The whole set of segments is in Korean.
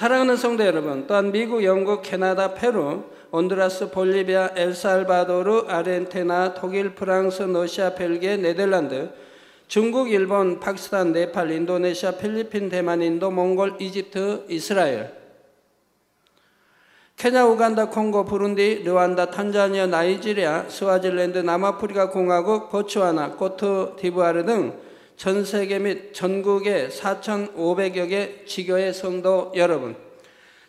사랑하는 성도 여러분, 또한 미국, 영국, 캐나다, 페루, 온두라스, 볼리비아, 엘살바도르, 아르헨티나, 독일, 프랑스, 러시아, 벨기에, 네덜란드, 중국, 일본, 파키스탄, 네팔, 인도네시아, 필리핀, 대만, 인도, 몽골, 이집트, 이스라엘, 케냐, 우간다, 콩고, 부룬디, 르완다, 탄자니아, 나이지리아, 스와질랜드, 남아프리카 공화국, 보츠와나, 코트디부아르 등 전 세계 및 전국의 4,500여 개 지교회 성도 여러분,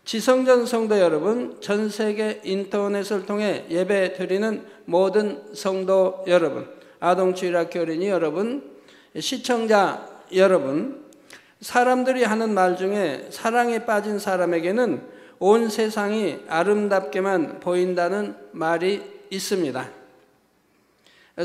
지성전 성도 여러분, 전 세계 인터넷을 통해 예배 드리는 모든 성도 여러분, 아동주일학교 어린이 여러분, 시청자 여러분, 사람들이 하는 말 중에 사랑에 빠진 사람에게는 온 세상이 아름답게만 보인다는 말이 있습니다.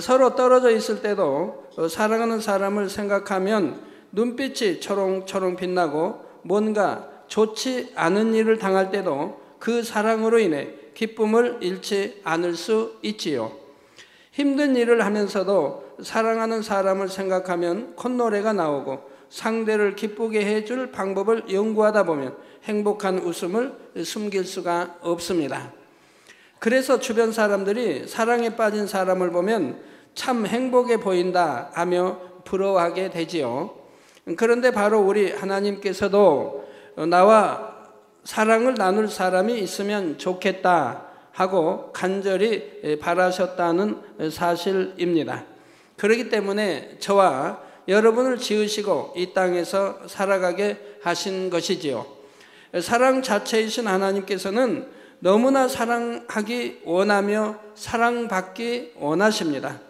서로 떨어져 있을 때도 사랑하는 사람을 생각하면 눈빛이 초롱초롱 빛나고, 뭔가 좋지 않은 일을 당할 때도 그 사랑으로 인해 기쁨을 잃지 않을 수 있지요. 힘든 일을 하면서도 사랑하는 사람을 생각하면 콧노래가 나오고, 상대를 기쁘게 해줄 방법을 연구하다 보면 행복한 웃음을 숨길 수가 없습니다. 그래서 주변 사람들이 사랑에 빠진 사람을 보면 참 행복해 보인다 하며 부러워하게 되지요. 그런데 바로 우리 하나님께서도 나와 사랑을 나눌 사람이 있으면 좋겠다 하고 간절히 바라셨다는 사실입니다. 그렇기 때문에 저와 여러분을 지으시고 이 땅에서 살아가게 하신 것이지요. 사랑 자체이신 하나님께서는 너무나 사랑하기 원하며 사랑받기 원하십니다.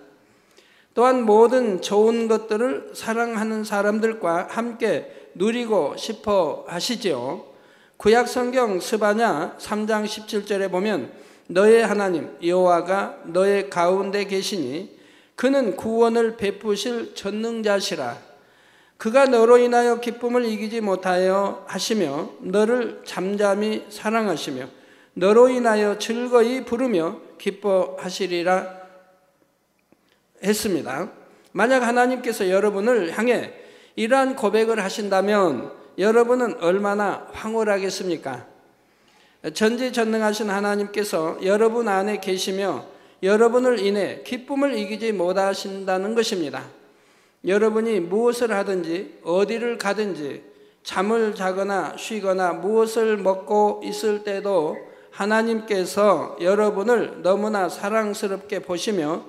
또한 모든 좋은 것들을 사랑하는 사람들과 함께 누리고 싶어 하시지요. 구약 성경 스바냐 3장 17절에 보면 너의 하나님 여호와가 너의 가운데 계시니 그는 구원을 베푸실 전능자시라. 그가 너로 인하여 기쁨을 이기지 못하여 하시며 너를 잠잠히 사랑하시며 너로 인하여 즐거이 부르며 기뻐하시리라 했습니다. 만약 하나님께서 여러분을 향해 이러한 고백을 하신다면 여러분은 얼마나 황홀하겠습니까? 전지전능하신 하나님께서 여러분 안에 계시며 여러분을 인해 기쁨을 이기지 못하신다는 것입니다. 여러분이 무엇을 하든지 어디를 가든지 잠을 자거나 쉬거나 무엇을 먹고 있을 때도 하나님께서 여러분을 너무나 사랑스럽게 보시며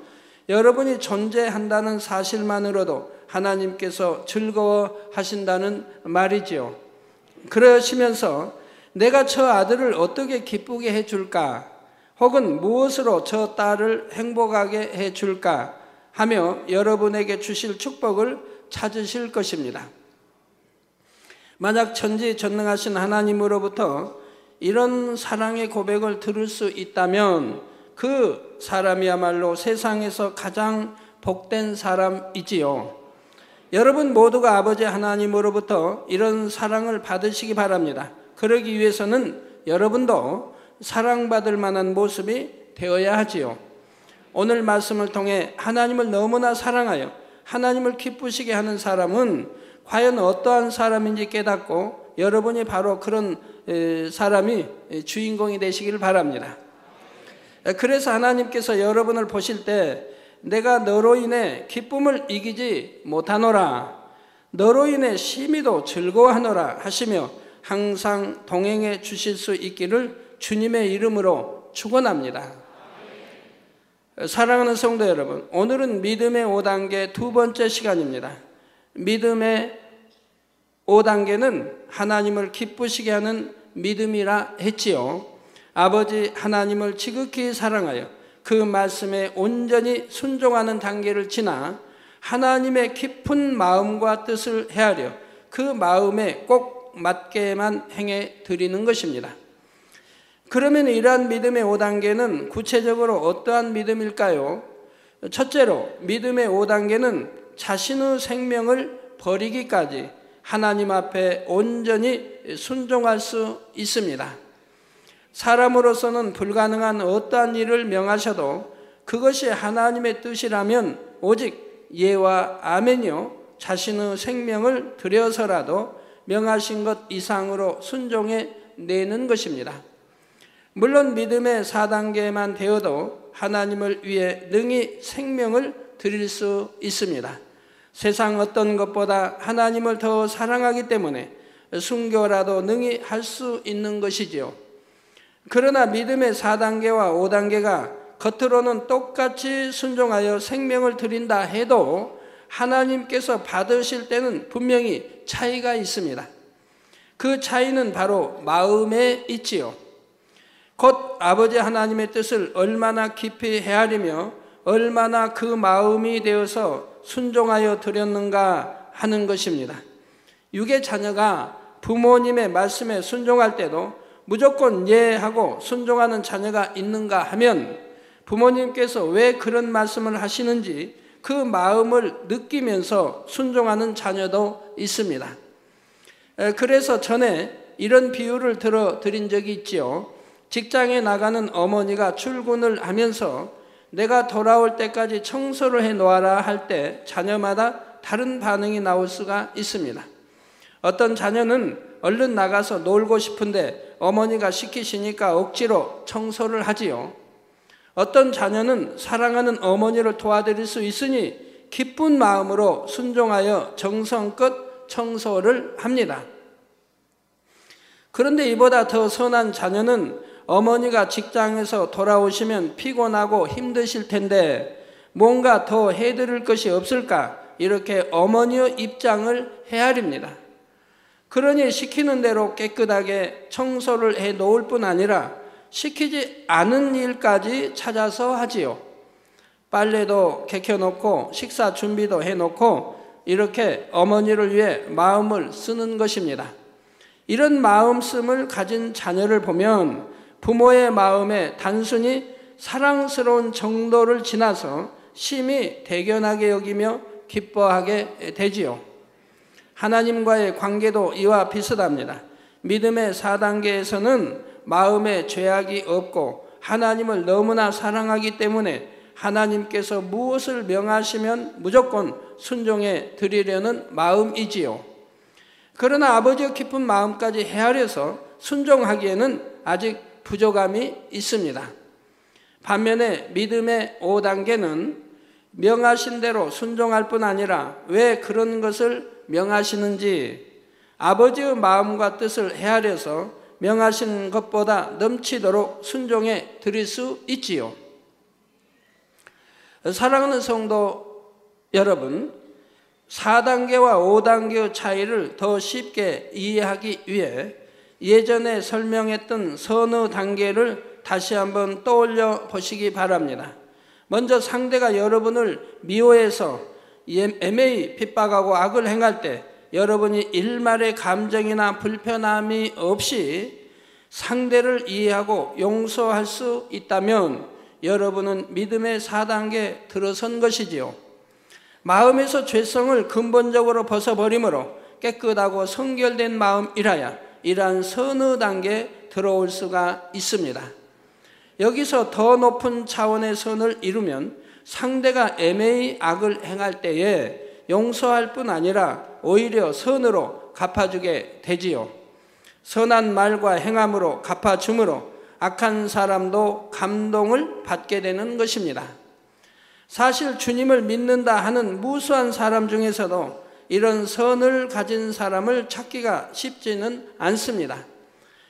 여러분이 존재한다는 사실만으로도 하나님께서 즐거워하신다는 말이지요. 그러시면서 내가 저 아들을 어떻게 기쁘게 해줄까, 혹은 무엇으로 저 딸을 행복하게 해줄까 하며 여러분에게 주실 축복을 찾으실 것입니다. 만약 전지전능하신 하나님으로부터 이런 사랑의 고백을 들을 수 있다면 그 사람이야말로 세상에서 가장 복된 사람이지요. 여러분 모두가 아버지 하나님으로부터 이런 사랑을 받으시기 바랍니다. 그러기 위해서는 여러분도 사랑받을 만한 모습이 되어야 하지요. 오늘 말씀을 통해 하나님을 너무나 사랑하여 하나님을 기쁘시게 하는 사람은 과연 어떠한 사람인지 깨닫고 여러분이 바로 그런 사람이 주인공이 되시기를 바랍니다. 그래서 하나님께서 여러분을 보실 때 내가 너로 인해 기쁨을 이기지 못하노라, 너로 인해 심히도 즐거워하노라 하시며 항상 동행해 주실 수 있기를 주님의 이름으로 축원합니다. 사랑하는 성도 여러분, 오늘은 믿음의 5단계 두 번째 시간입니다. 믿음의 5단계는 하나님을 기쁘시게 하는 믿음이라 했지요. 아버지 하나님을 지극히 사랑하여 그 말씀에 온전히 순종하는 단계를 지나 하나님의 깊은 마음과 뜻을 헤아려 그 마음에 꼭 맞게만 행해 드리는 것입니다. 그러면 이러한 믿음의 5단계는 구체적으로 어떠한 믿음일까요? 첫째로 믿음의 5단계는 자신의 생명을 버리기까지 하나님 앞에 온전히 순종할 수 있습니다. 사람으로서는 불가능한 어떠한 일을 명하셔도 그것이 하나님의 뜻이라면 오직 예와 아멘이요, 자신의 생명을 들여서라도 명하신 것 이상으로 순종해 내는 것입니다. 물론 믿음의 4단계만 되어도 하나님을 위해 능히 생명을 드릴 수 있습니다. 세상 어떤 것보다 하나님을 더 사랑하기 때문에 순교라도 능히 할 수 있는 것이지요. 그러나 믿음의 4단계와 5단계가 겉으로는 똑같이 순종하여 생명을 드린다 해도 하나님께서 받으실 때는 분명히 차이가 있습니다. 그 차이는 바로 마음에 있지요. 곧 아버지 하나님의 뜻을 얼마나 깊이 헤아리며 얼마나 그 마음이 되어서 순종하여 드렸는가 하는 것입니다. 육의 자녀가 부모님의 말씀에 순종할 때도 무조건 예하고 순종하는 자녀가 있는가 하면 부모님께서 왜 그런 말씀을 하시는지 그 마음을 느끼면서 순종하는 자녀도 있습니다. 그래서 전에 이런 비유를 들어드린 적이 있지요. 직장에 나가는 어머니가 출근을 하면서 내가 돌아올 때까지 청소를 해놓아라 할 때 자녀마다 다른 반응이 나올 수가 있습니다. 어떤 자녀는 얼른 나가서 놀고 싶은데 어머니가 시키시니까 억지로 청소를 하지요. 어떤 자녀는 사랑하는 어머니를 도와드릴 수 있으니 기쁜 마음으로 순종하여 정성껏 청소를 합니다. 그런데 이보다 더 선한 자녀는 어머니가 직장에서 돌아오시면 피곤하고 힘드실 텐데 뭔가 더 해드릴 것이 없을까 이렇게 어머니의 입장을 헤아립니다. 그러니 시키는 대로 깨끗하게 청소를 해 놓을 뿐 아니라 시키지 않은 일까지 찾아서 하지요. 빨래도 개켜놓고 식사 준비도 해놓고 이렇게 어머니를 위해 마음을 쓰는 것입니다. 이런 마음씀을 가진 자녀를 보면 부모의 마음에 단순히 사랑스러운 정도를 지나서 심히 대견하게 여기며 기뻐하게 되지요. 하나님과의 관계도 이와 비슷합니다. 믿음의 4단계에서는 마음에 죄악이 없고 하나님을 너무나 사랑하기 때문에 하나님께서 무엇을 명하시면 무조건 순종해 드리려는 마음이지요. 그러나 아버지의 깊은 마음까지 헤아려서 순종하기에는 아직 부족함이 있습니다. 반면에 믿음의 5단계는 명하신 대로 순종할 뿐 아니라 왜 그런 것을 명하시는지 아버지의 마음과 뜻을 헤아려서 명하신 것보다 넘치도록 순종해 드릴 수 있지요. 사랑하는 성도 여러분, 4단계와 5단계의 차이를 더 쉽게 이해하기 위해 예전에 설명했던 서너 단계를 다시 한번 떠올려 보시기 바랍니다. 먼저 상대가 여러분을 미워해서 애매히 핍박하고 악을 행할 때 여러분이 일말의 감정이나 불편함이 없이 상대를 이해하고 용서할 수 있다면 여러분은 믿음의 4단계에 들어선 것이지요. 마음에서 죄성을 근본적으로 벗어버림으로 깨끗하고 성결된 마음이라야 이러한 선의 단계에 들어올 수가 있습니다. 여기서 더 높은 차원의 선을 이루면 상대가 애매히 악을 행할 때에 용서할 뿐 아니라 오히려 선으로 갚아주게 되지요. 선한 말과 행함으로 갚아줌으로 악한 사람도 감동을 받게 되는 것입니다. 사실 주님을 믿는다 하는 무수한 사람 중에서도 이런 선을 가진 사람을 찾기가 쉽지는 않습니다.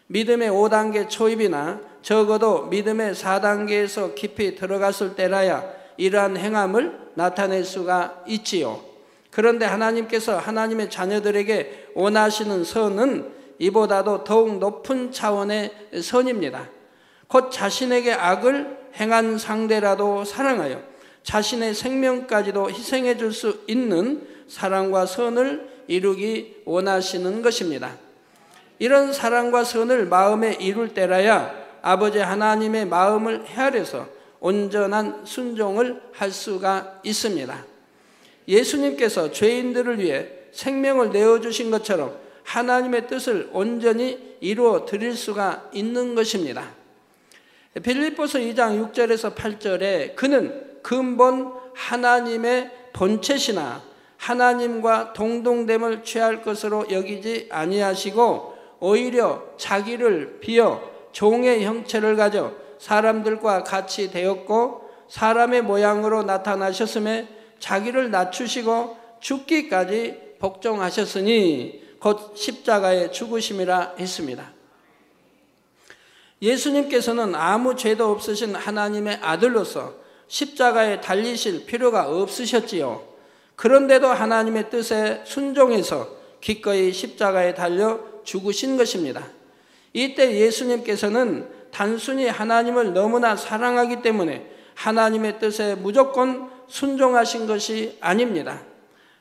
믿음의 5단계 초입이나 적어도 믿음의 4단계에서 깊이 들어갔을 때라야 이러한 행함을 나타낼 수가 있지요. 그런데 하나님께서 하나님의 자녀들에게 원하시는 선은 이보다도 더욱 높은 차원의 선입니다. 곧 자신에게 악을 행한 상대라도 사랑하여 자신의 생명까지도 희생해 줄 수 있는 사랑과 선을 이루기 원하시는 것입니다. 이런 사랑과 선을 마음에 이룰 때라야 아버지 하나님의 마음을 헤아려서 온전한 순종을 할 수가 있습니다. 예수님께서 죄인들을 위해 생명을 내어주신 것처럼 하나님의 뜻을 온전히 이루어 드릴 수가 있는 것입니다. 빌립보서 2장 6절에서 8절에 그는 근본 하나님의 본체시나 하나님과 동등됨을 취할 것으로 여기지 아니하시고 오히려 자기를 비어 종의 형체를 가져 사람들과 같이 되었고 사람의 모양으로 나타나셨음에 자기를 낮추시고 죽기까지 복종하셨으니 곧 십자가의 죽으심이라 했습니다. 예수님께서는 아무 죄도 없으신 하나님의 아들로서 십자가에 달리실 필요가 없으셨지요. 그런데도 하나님의 뜻에 순종해서 기꺼이 십자가에 달려 죽으신 것입니다. 이때 예수님께서는 단순히 하나님을 너무나 사랑하기 때문에 하나님의 뜻에 무조건 순종하신 것이 아닙니다.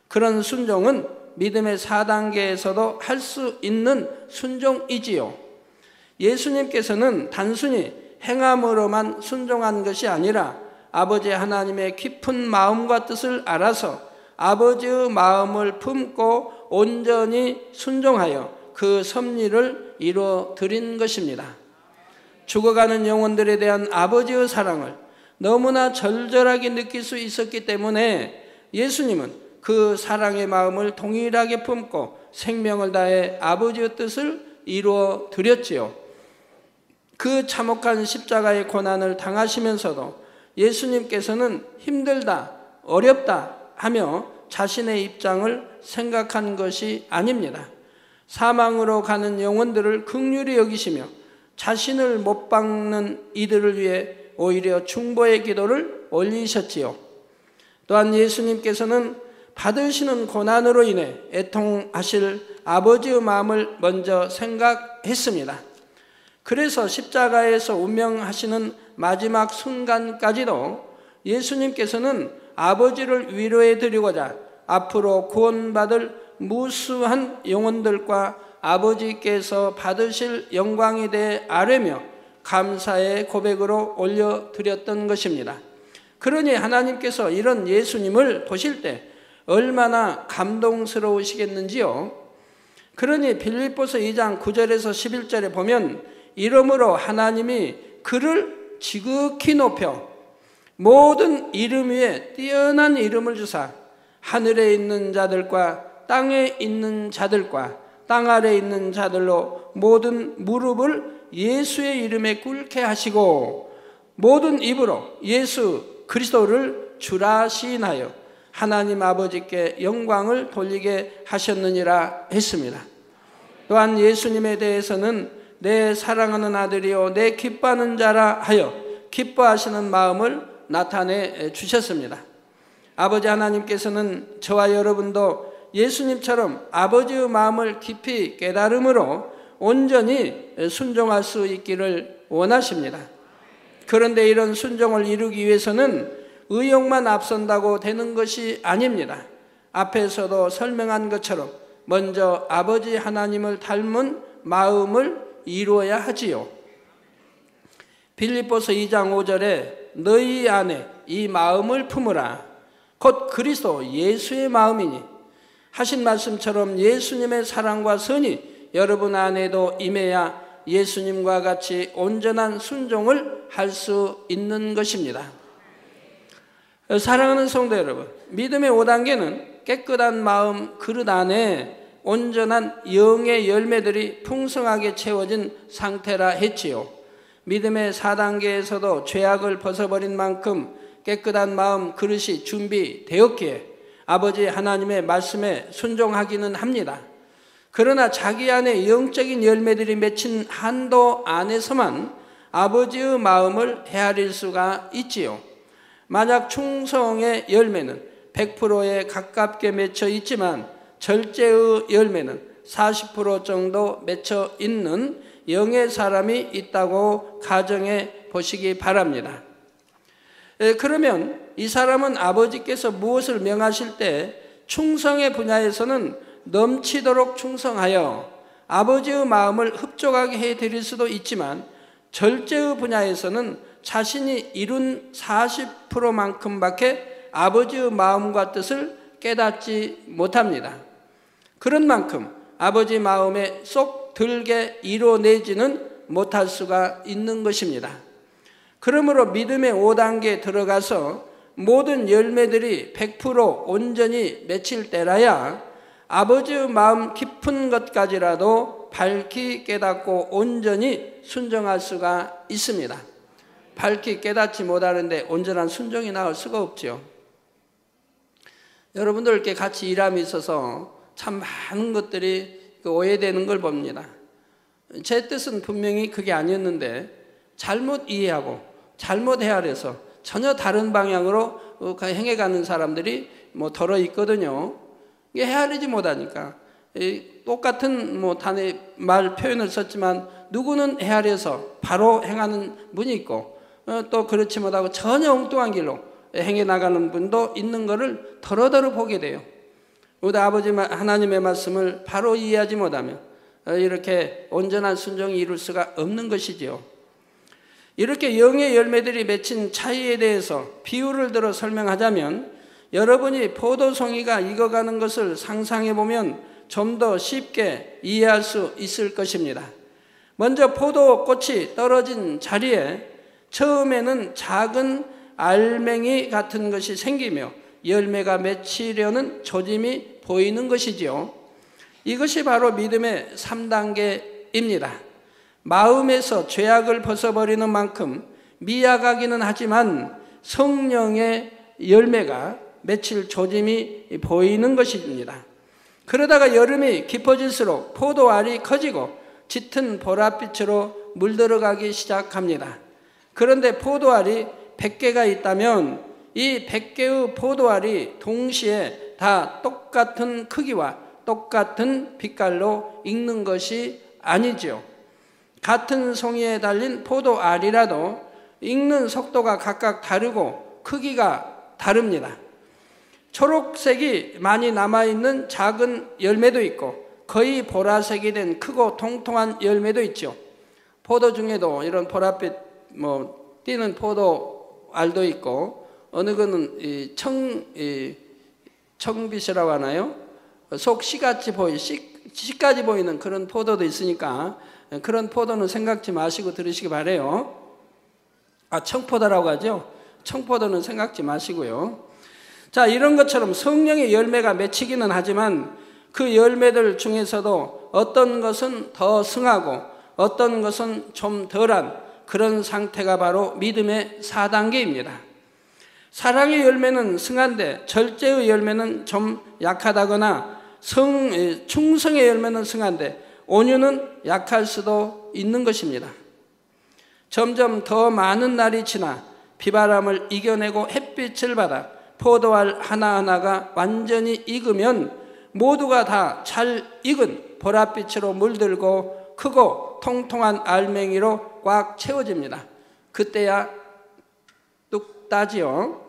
그런 순종은 믿음의 4단계에서도 할 수 있는 순종이지요. 예수님께서는 단순히 행함으로만 순종한 것이 아니라 아버지 하나님의 깊은 마음과 뜻을 알아서 아버지의 마음을 품고 온전히 순종하여 그 섭리를 이루어 드린 것입니다. 죽어가는 영혼들에 대한 아버지의 사랑을 너무나 절절하게 느낄 수 있었기 때문에 예수님은 그 사랑의 마음을 동일하게 품고 생명을 다해 아버지의 뜻을 이루어 드렸지요. 그 참혹한 십자가의 고난을 당하시면서도 예수님께서는 힘들다, 어렵다 하며 자신의 입장을 생각한 것이 아닙니다. 사망으로 가는 영혼들을 긍휼히 여기시며 자신을 못 박는 이들을 위해 오히려 중보의 기도를 올리셨지요. 또한 예수님께서는 받으시는 고난으로 인해 애통하실 아버지의 마음을 먼저 생각했습니다. 그래서 십자가에서 운명하시는 마지막 순간까지도 예수님께서는 아버지를 위로해 드리고자 앞으로 구원받을 무수한 영혼들과 아버지께서 받으실 영광에 대해 아뢰며 감사의 고백으로 올려드렸던 것입니다. 그러니 하나님께서 이런 예수님을 보실 때 얼마나 감동스러우시겠는지요. 그러니 빌립보서 2장 9절에서 11절에 보면 이러므로 하나님이 그를 지극히 높여 모든 이름 위에 뛰어난 이름을 주사 하늘에 있는 자들과 땅에 있는 자들과 땅 아래에 있는 자들로 모든 무릎을 예수의 이름에 꿇게 하시고 모든 입으로 예수 그리스도를 주라 시인하여 하나님 아버지께 영광을 돌리게 하셨느니라 했습니다. 또한 예수님에 대해서는 내 사랑하는 아들이요 내 기뻐하는 자라 하여 기뻐하시는 마음을 나타내 주셨습니다. 아버지 하나님께서는 저와 여러분도 예수님처럼 아버지의 마음을 깊이 깨달음으로 온전히 순종할 수 있기를 원하십니다. 그런데 이런 순종을 이루기 위해서는 의욕만 앞선다고 되는 것이 아닙니다. 앞에서도 설명한 것처럼 먼저 아버지 하나님을 닮은 마음을 이루어야 하지요. 빌립보서 2장 5절에 너희 안에 이 마음을 품으라 곧 그리스도 예수의 마음이니 하신 말씀처럼 예수님의 사랑과 선이 여러분 안에도 임해야 예수님과 같이 온전한 순종을 할 수 있는 것입니다. 사랑하는 성도 여러분, 믿음의 5단계는 깨끗한 마음 그릇 안에 온전한 영의 열매들이 풍성하게 채워진 상태라 했지요. 믿음의 4단계에서도 죄악을 벗어버린 만큼 깨끗한 마음 그릇이 준비되었기에 아버지 하나님의 말씀에 순종하기는 합니다. 그러나 자기 안에 영적인 열매들이 맺힌 한도 안에서만 아버지의 마음을 헤아릴 수가 있지요. 만약 충성의 열매는 100%에 가깝게 맺혀 있지만 절제의 열매는 40% 정도 맺혀 있는 영의 사람이 있다고 가정해 보시기 바랍니다. 그러면 이 사람은 아버지께서 무엇을 명하실 때 충성의 분야에서는 넘치도록 충성하여 아버지의 마음을 흡족하게 해드릴 수도 있지만 절제의 분야에서는 자신이 이룬 40%만큼밖에 아버지의 마음과 뜻을 깨닫지 못합니다. 그런 만큼 아버지 마음에 쏙 들게 이뤄내지는 못할 수가 있는 것입니다. 그러므로 믿음의 5단계에 들어가서 모든 열매들이 100% 온전히 맺힐 때라야 아버지의 마음 깊은 것까지라도 밝히 깨닫고 온전히 순종할 수가 있습니다. 밝히 깨닫지 못하는데 온전한 순종이 나올 수가 없죠. 여러분들께 같이 일함이 있어서 참 많은 것들이 오해되는 걸 봅니다. 제 뜻은 분명히 그게 아니었는데 잘못 이해하고 잘못 헤아려서 전혀 다른 방향으로 행해가는 사람들이 덜어 있거든요. 이게 헤아리지 못하니까 똑같은 단의 말 표현을 썼지만 누구는 헤아려서 바로 행하는 분이 있고 또 그렇지 못하고 전혀 엉뚱한 길로 행해 나가는 분도 있는 것을 더러더러 보게 돼요. 우리 아버지 하나님의 말씀을 바로 이해하지 못하면 이렇게 온전한 순종이 이룰 수가 없는 것이지요. 이렇게 영의 열매들이 맺힌 차이에 대해서 비유를 들어 설명하자면 여러분이 포도송이가 익어가는 것을 상상해 보면 좀 더 쉽게 이해할 수 있을 것입니다. 먼저 포도꽃이 떨어진 자리에 처음에는 작은 알맹이 같은 것이 생기며 열매가 맺히려는 조짐이 보이는 것이지요. 이것이 바로 믿음의 3단계입니다. 마음에서 죄악을 벗어버리는 만큼 미약하기는 하지만 성령의 열매가 맺힐 조짐이 보이는 것입니다. 그러다가 여름이 깊어질수록 포도알이 커지고 짙은 보랏빛으로 물들어가기 시작합니다. 그런데 포도알이 100개가 있다면 이 100개의 포도알이 동시에 다 똑같은 크기와 똑같은 빛깔로 익는 것이 아니죠. 같은 송이에 달린 포도알이라도 익는 속도가 각각 다르고 크기가 다릅니다. 초록색이 많이 남아있는 작은 열매도 있고 거의 보라색이 된 크고 통통한 열매도 있죠. 포도 중에도 이런 보랏빛 띄는 포도알도 있고 어느 거는 청빛이라고 하나요? 속 씨까지 보이는 그런 포도도 있으니까 그런 포도는 생각지 마시고 들으시기 바래요. 청포도라고 하죠. 청포도는 생각지 마시고요. 자, 이런 것처럼 성령의 열매가 맺히기는 하지만 그 열매들 중에서도 어떤 것은 더 승하고 어떤 것은 좀 덜한 그런 상태가 바로 믿음의 4단계입니다. 사랑의 열매는 승한데 절제의 열매는 좀 약하다거나 충성의 열매는 승한데 온유는 약할 수도 있는 것입니다. 점점 더 많은 날이 지나 비바람을 이겨내고 햇빛을 받아 포도알 하나하나가 완전히 익으면 모두가 다 잘 익은 보랏빛으로 물들고 크고 통통한 알맹이로 꽉 채워집니다. 그때야 뚝 따지요.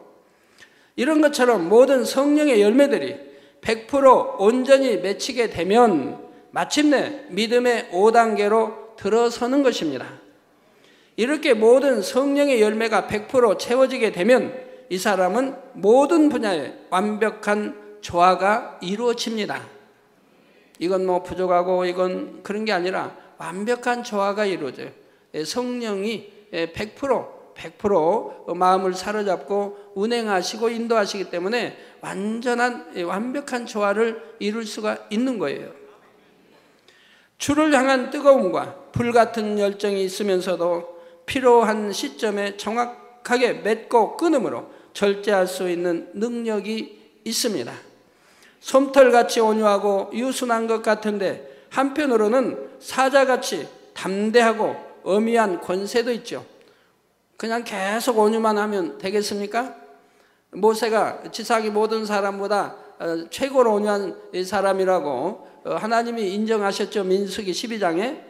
이런 것처럼 모든 성령의 열매들이 100% 온전히 맺히게 되면 마침내 믿음의 5단계로 들어서는 것입니다. 이렇게 모든 성령의 열매가 100% 채워지게 되면 이 사람은 모든 분야에 완벽한 조화가 이루어집니다. 이건 부족하고 이건 그런 게 아니라 완벽한 조화가 이루어져요. 성령이 100% 마음을 사로잡고 운행하시고 인도하시기 때문에 완벽한 조화를 이룰 수가 있는 거예요. 주를 향한 뜨거움과 불같은 열정이 있으면서도 필요한 시점에 정확하게 맺고 끊음으로 절제할 수 있는 능력이 있습니다. 솜털같이 온유하고 유순한 것 같은데 한편으로는 사자같이 담대하고 엄위한 권세도 있죠. 그냥 계속 온유만 하면 되겠습니까? 모세가 지상의 모든 사람보다 최고로 온유한 사람이라고 하나님이 인정하셨죠. 민수기 12장에.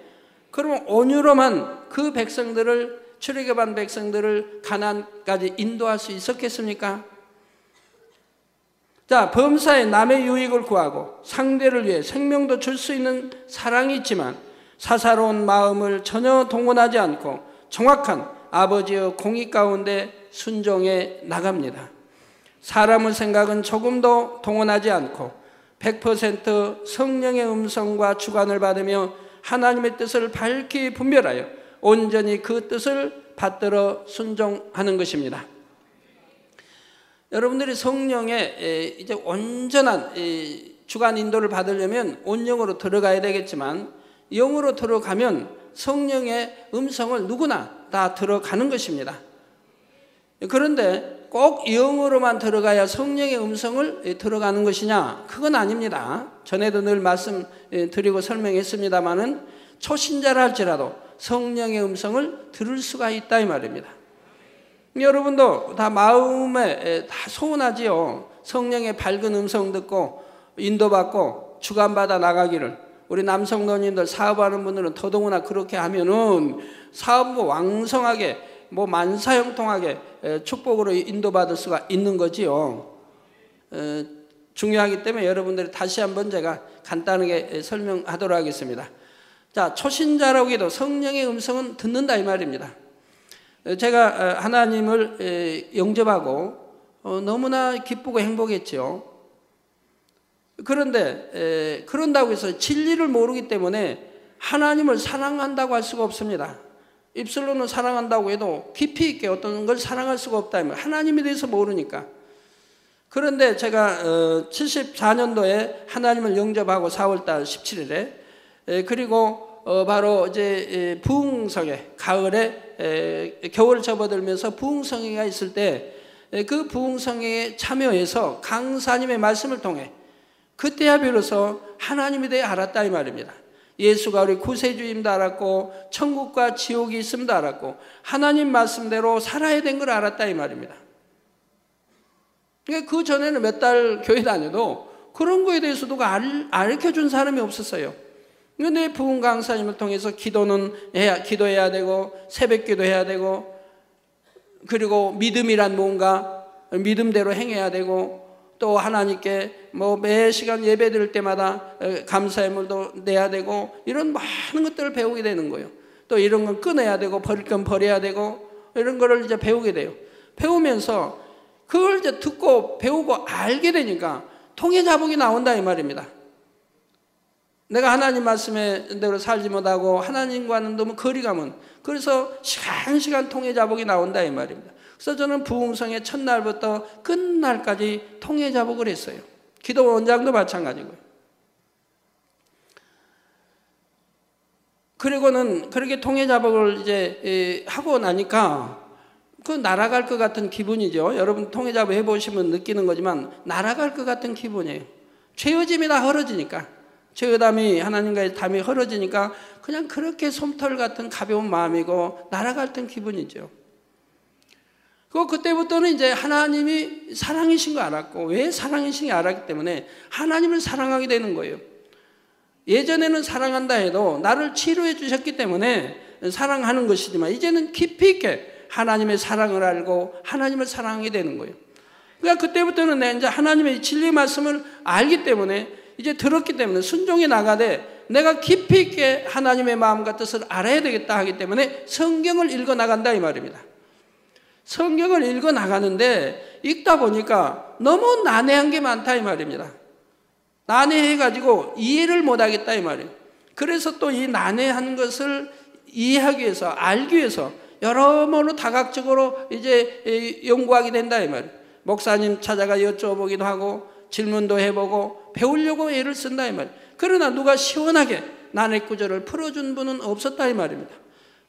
그러면 온유로만 그 백성들을 출애굽한 백성들을 가나안까지 인도할 수 있었겠습니까? 자, 범사에 남의 유익을 구하고 상대를 위해 생명도 줄 수 있는 사랑이 있지만 사사로운 마음을 전혀 동원하지 않고 정확한 아버지의 공의 가운데 순종해 나갑니다. 사람의 생각은 조금도 동원하지 않고 100% 성령의 음성과 주관을 받으며 하나님의 뜻을 밝히 분별하여 온전히 그 뜻을 받들어 순종하는 것입니다. 여러분들이 성령의 이제 온전한 주관 인도를 받으려면 온영으로 들어가야 되겠지만 영으로 들어가면 성령의 음성을 누구나 다 들어가는 것입니다. 그런데 꼭 영으로만 들어가야 성령의 음성을 들어가는 것이냐? 그건 아닙니다. 전에도 늘 말씀드리고 설명했습니다마는 초신자라 할지라도 성령의 음성을 들을 수가 있다 이 말입니다. 여러분도 다 마음에 다 소원하지요. 성령의 밝은 음성 듣고 인도받고 주관받아 나가기를. 우리 남성노님들 사업하는 분들은 더더구나 그렇게 하면은 사업도 왕성하게 만사형통하게 축복으로 인도받을 수가 있는 거지요. 중요하기 때문에 여러분들이 다시 한번 제가 간단하게 설명하도록 하겠습니다. 자, 초신자라고 해도 성령의 음성은 듣는다 이 말입니다. 제가 하나님을 영접하고 너무나 기쁘고 행복했죠. 그런데 그런다고 해서 진리를 모르기 때문에 하나님을 사랑한다고 할 수가 없습니다. 입술로는 사랑한다고 해도 깊이 있게 어떤 걸 사랑할 수가 없다. 하나님에 대해서 모르니까. 그런데 제가 74년도에 하나님을 영접하고 4월달 17일에 그리고 바로 이제 부흥성회 가을에 겨울을 접어들면서 부흥성회가 있을 때 그 부흥성회에 참여해서 강사님의 말씀을 통해 그때야 비로소 하나님에 대해 알았다 이 말입니다. 예수가 우리 구세주임도 알았고 천국과 지옥이 있음도 알았고 하나님 말씀대로 살아야 된 걸 알았다 이 말입니다. 그 전에는 몇 달 교회 다녀도 그런 거에 대해서 누가 가르쳐준 사람이 없었어요. 근데 부흥 강사님을 통해서 기도해야 되고 새벽 기도해야 되고 그리고 믿음이란 뭔가 믿음대로 행해야 되고 또 하나님께 매 시간 예배 드릴 때마다 감사의 물도 내야 되고 이런 많은 것들을 배우게 되는 거예요. 또 이런 건 끊어야 되고 버릴 건 버려야 되고 이런 거를 이제 배우게 돼요. 배우면서 그걸 이제 듣고 배우고 알게 되니까 통해자복이 나온다 이 말입니다. 내가 하나님 말씀대로 살지 못하고 하나님과는 너무 거리감은 그래서 시간 통해자복이 나온다 이 말입니다. 그래서 저는 부흥성의 첫날부터 끝날까지 통해자복을 했어요. 기도 원장도 마찬가지고요. 그리고는 그렇게 통해자복을 이제 하고 나니까 그 날아갈 것 같은 기분이죠. 여러분 통해자복 해보시면 느끼는 거지만 날아갈 것 같은 기분이에요. 죄의짐이 다 헐어지니까. 죄의담이 하나님과의 담이 헐어지니까 그냥 그렇게 솜털 같은 가벼운 마음이고 날아갈 듯한 기분이죠. 그때부터는 이제 하나님이 사랑이신 거 알았고 왜 사랑이신지 알았기 때문에 하나님을 사랑하게 되는 거예요. 예전에는 사랑한다 해도 나를 치료해 주셨기 때문에 사랑하는 것이지만 이제는 깊이 있게 하나님의 사랑을 알고 하나님을 사랑하게 되는 거예요. 그러니까 그때부터는 내가 이제 하나님의 진리 말씀을 알기 때문에 이제 들었기 때문에 순종해 나가되 내가 깊이 있게 하나님의 마음과 뜻을 알아야 되겠다 하기 때문에 성경을 읽어 나간다 이 말입니다. 성경을 읽어 나가는데 읽다 보니까 너무 난해한 게 많다 이 말입니다. 난해해가지고 이해를 못하겠다 이 말이에요. 그래서 또 이 난해한 것을 이해하기 위해서 알기 위해서 여러모로 다각적으로 이제 연구하게 된다 이 말이에요. 목사님 찾아가 여쭤보기도 하고 질문도 해보고 배우려고 애를 쓴다 이 말이에요. 그러나 누가 시원하게 난해 구절을 풀어준 분은 없었다 이 말입니다.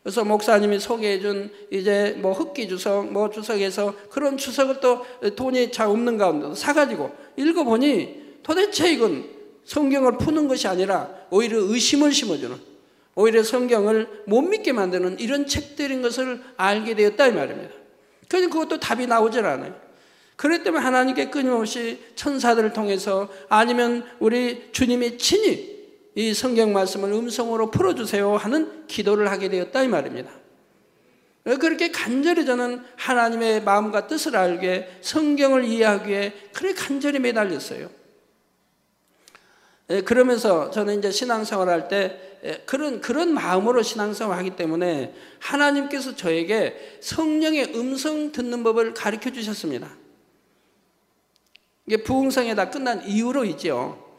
그래서 목사님이 소개해준 이제 흑기 주석 주석에서 그런 주석을 또 돈이 잘 없는 가운데도 사가지고 읽어보니 도대체 이건 성경을 푸는 것이 아니라 오히려 의심을 심어주는 오히려 성경을 못 믿게 만드는 이런 책들인 것을 알게 되었다 이 말입니다. 그러니 그것도 답이 나오질 않아요. 그렇기 때문에 하나님께 끊임없이 천사들을 통해서 아니면 우리 주님이 친히 이 성경 말씀을 음성으로 풀어주세요 하는 기도를 하게 되었다 이 말입니다. 그렇게 간절히 저는 하나님의 마음과 뜻을 알기에 성경을 이해하기에 그렇게 간절히 매달렸어요. 그러면서 저는 이제 신앙생활 할 때 그런 마음으로 신앙생활 하기 때문에 하나님께서 저에게 성령의 음성 듣는 법을 가르쳐 주셨습니다. 이게 부흥성에 다 끝난 이후로 있죠.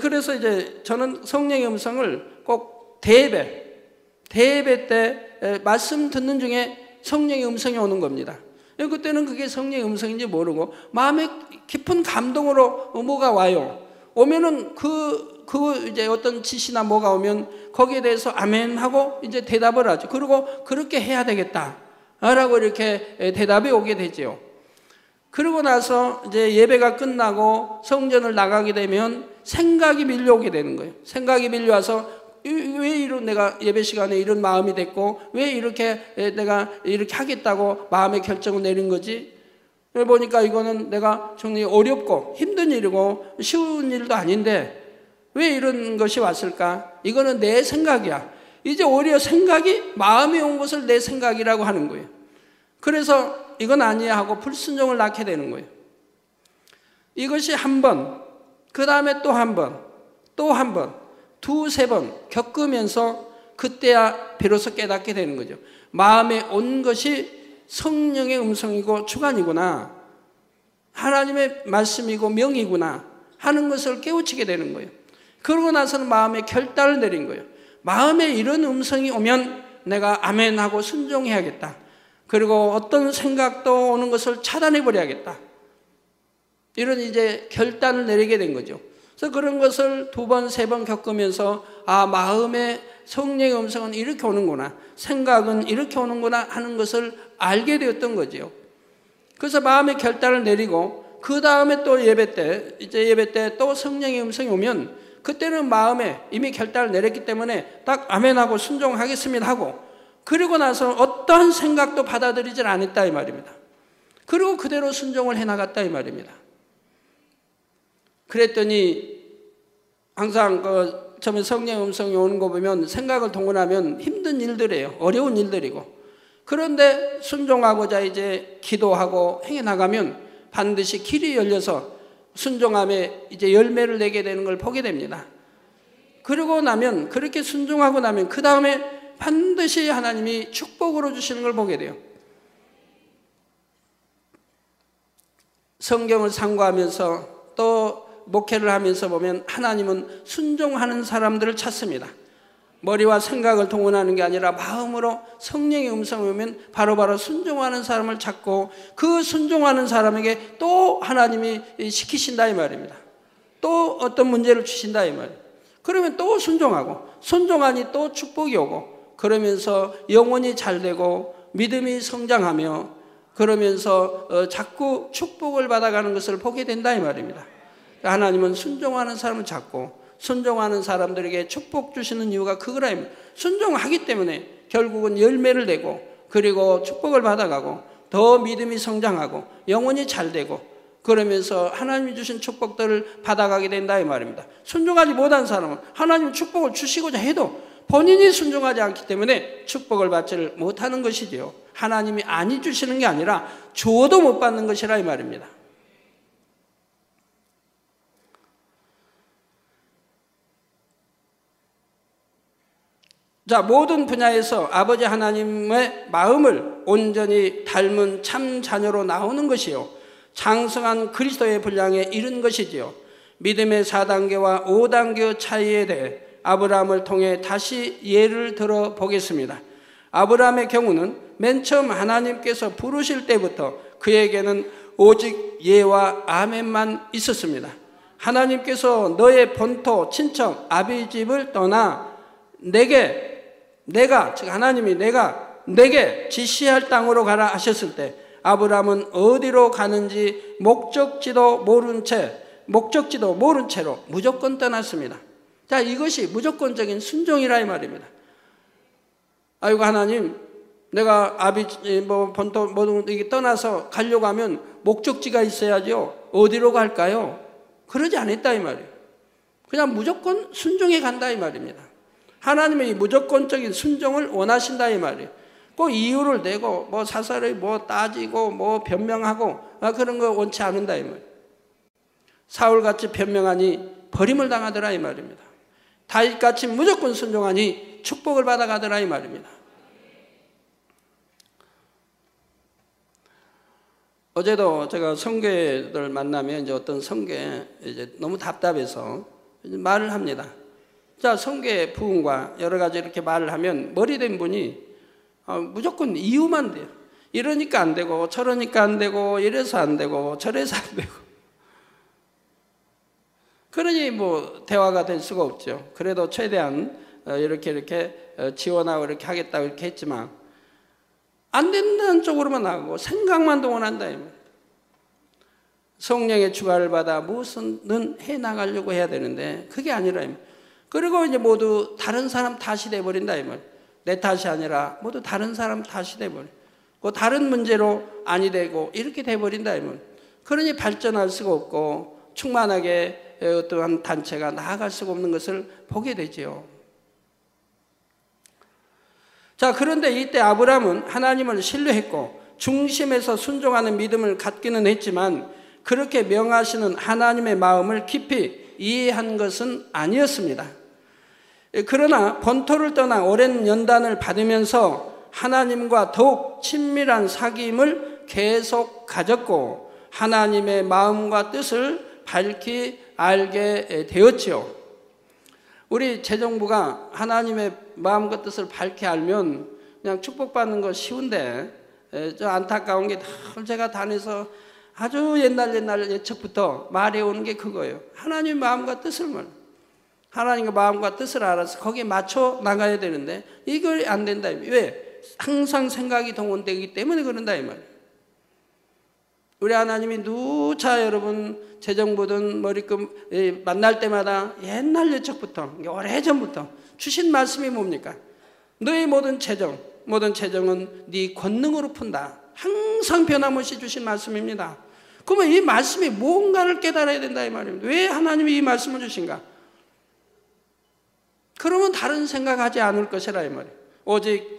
그래서 이제 저는 성령의 음성을 꼭 대예배 때 말씀 듣는 중에 성령의 음성이 오는 겁니다. 그때는 그게 성령의 음성인지 모르고 마음에 깊은 감동으로 뭐가 와요. 오면은 그 그 이제 어떤 지시나 뭐가 오면 거기에 대해서 아멘 하고 이제 대답을 하죠. 그리고 그렇게 해야 되겠다라고 이렇게 대답이 오게 되죠. 그러고 나서 이제 예배가 끝나고 성전을 나가게 되면 생각이 밀려오게 되는 거예요. 생각이 밀려와서 왜 이런 내가 예배 시간에 이런 마음이 됐고 왜 이렇게 내가 이렇게 하겠다고 마음의 결정을 내린 거지? 보니까 이거는 내가 정말 어렵고 힘든 일이고 쉬운 일도 아닌데 왜 이런 것이 왔을까? 이거는 내 생각이야. 이제 오히려 생각이 마음에 온 것을 내 생각이라고 하는 거예요. 그래서 이건 아니야 하고 불순종을 낳게 되는 거예요. 이것이 한 번, 그 다음에 또 한 번, 또 한 번, 두세 번 겪으면서 그때야 비로소 깨닫게 되는 거죠. 마음에 온 것이 성령의 음성이고 주관이구나, 하나님의 말씀이고 명이구나 하는 것을 깨우치게 되는 거예요. 그러고 나서는 마음에 결단을 내린 거예요. 마음에 이런 음성이 오면 내가 아멘하고 순종해야겠다. 그리고 어떤 생각도 오는 것을 차단해 버려야겠다. 이런 이제 결단을 내리게 된 거죠. 그래서 그런 것을 두 번, 세 번 겪으면서 아, 마음의 성령의 음성은 이렇게 오는구나, 생각은 이렇게 오는구나 하는 것을 알게 되었던 거죠. 그래서 마음의 결단을 내리고 그 다음에 또 예배 때 또 성령의 음성이 오면 그때는 마음에 이미 결단을 내렸기 때문에 딱 아멘하고 순종하겠습니다 하고, 그리고 나서 어떠한 생각도 받아들이질 않았다 이 말입니다. 그리고 그대로 순종을 해나갔다 이 말입니다. 그랬더니 항상 처음에 성령의 음성이 오는 거 보면 생각을 동원하면 힘든 일들이에요. 어려운 일들이고. 그런데 순종하고자 이제 기도하고 행해 나가면 반드시 길이 열려서 순종함에 이제 열매를 내게 되는 걸 보게 됩니다. 그러고 나면, 그렇게 순종하고 나면 그 다음에 반드시 하나님이 축복으로 주시는 걸 보게 돼요. 성경을 상고하면서 또 목회를 하면서 보면 하나님은 순종하는 사람들을 찾습니다. 머리와 생각을 동원하는 게 아니라 마음으로 성령의 음성을 오면 바로바로 순종하는 사람을 찾고 그 순종하는 사람에게 또 하나님이 시키신다 이 말입니다. 또 어떤 문제를 주신다 이 말이에요. 그러면 또 순종하고, 순종하니 또 축복이 오고, 그러면서 영혼이 잘되고 믿음이 성장하며 그러면서 자꾸 축복을 받아가는 것을 보게 된다 이 말입니다. 하나님은 순종하는 사람을 찾고 순종하는 사람들에게 축복 주시는 이유가 그거라. 순종하기 때문에 결국은 열매를 내고 그리고 축복을 받아가고 더 믿음이 성장하고 영혼이 잘되고 그러면서 하나님이 주신 축복들을 받아가게 된다 이 말입니다. 순종하지 못한 사람은 하나님 축복을 주시고자 해도 본인이 순종하지 않기 때문에 축복을 받지를 못하는 것이지요. 하나님이 아니 주시는 게 아니라 주어도 못 받는 것이라 이 말입니다. 자, 모든 분야에서 아버지 하나님의 마음을 온전히 닮은 참 자녀로 나오는 것이요, 장성한 그리스도의 분량에 이른 것이지요. 믿음의 4단계와 5단계 차이에 대해 아브라함을 통해 다시 예를 들어 보겠습니다. 아브라함의 경우는 맨 처음 하나님께서 부르실 때부터 그에게는 오직 예와 아멘만 있었습니다. 하나님께서 너의 본토, 친척, 아비 집을 떠나 즉 하나님이 내게 지시할 땅으로 가라 하셨을 때 아브라함은 어디로 가는지 목적지도 모른 채로 무조건 떠났습니다. 자, 이것이 무조건적인 순종이라 이 말입니다. 아이고 하나님, 내가 본토 모든 떠나서 가려고 하면 목적지가 있어야죠. 어디로 갈까요? 그러지 않았다 이 말이에요. 그냥 무조건 순종해 간다 이 말입니다. 하나님의 이 무조건적인 순종을 원하신다 이 말이에요. 꼭 이유를 내고 사설을 따지고 변명하고 그런 거 원치 않는다 이 말이에요. 사울같이 변명하니 버림을 당하더라 이 말입니다. 다윗같이 무조건 순종하니 축복을 받아가더라 이 말입니다. 어제도 제가 성교회들 만나면 이제 어떤 성교회 이제 너무 답답해서 이제 말을 합니다. 자, 성교회 부흥과 여러 가지 이렇게 말을 하면 머리된 분이 무조건 이유만 돼요. 이러니까 안 되고 저러니까 안 되고 이래서 안 되고 저래서 안 되고. 그러니 뭐 대화가 될 수가 없죠. 그래도 최대한 이렇게 지원하고 이렇게 하겠다고 이렇게 했지만 안 된다는 쪽으로만 나가고 생각만 동원한다. 성령의 주관을 받아 무엇은 해나가려고 해야 되는데 그게 아니라. 그리고 이제 모두 다른 사람 탓이 돼버린다. 내 탓이 아니라 모두 다른 사람 탓이 돼버려. 그 다른 문제로 아니 되고 이렇게 돼버린다. 그러니 발전할 수가 없고 충만하게 어떠한 단체가 나아갈 수가 없는 것을 보게 되지요. 자, 그런데 이때 아브라함은 하나님을 신뢰했고 중심에서 순종하는 믿음을 갖기는 했지만 그렇게 명하시는 하나님의 마음을 깊이 이해한 것은 아니었습니다. 그러나 본토를 떠나 오랜 연단을 받으면서 하나님과 더욱 친밀한 사귐을 계속 가졌고 하나님의 마음과 뜻을 밝히 알게 되었지요. 우리 재정부가 하나님의 마음과 뜻을 밝히 알면 그냥 축복받는 거 쉬운데 저 안타까운 게 제가 다녀서 아주 옛날 예측부터 말해오는 게 그거예요. 하나님의 마음과 뜻을 하나님의 마음과 뜻을 알아서 거기에 맞춰 나가야 되는데 이걸 안 된다. 왜? 항상 생각이 동원되기 때문에 그런다 이 말이에요. 우리 하나님이 누차 여러분 재정부든 머리금 만날 때마다 옛날 예측부터 오래전부터 주신 말씀이 뭡니까? 너의 모든 재정은 네 권능으로 푼다. 항상 변함없이 주신 말씀입니다. 그러면 이 말씀이 뭔가를 깨달아야 된다 이 말입니다. 왜 하나님이 이 말씀을 주신가? 그러면 다른 생각하지 않을 것이라 이 말이에요. 오직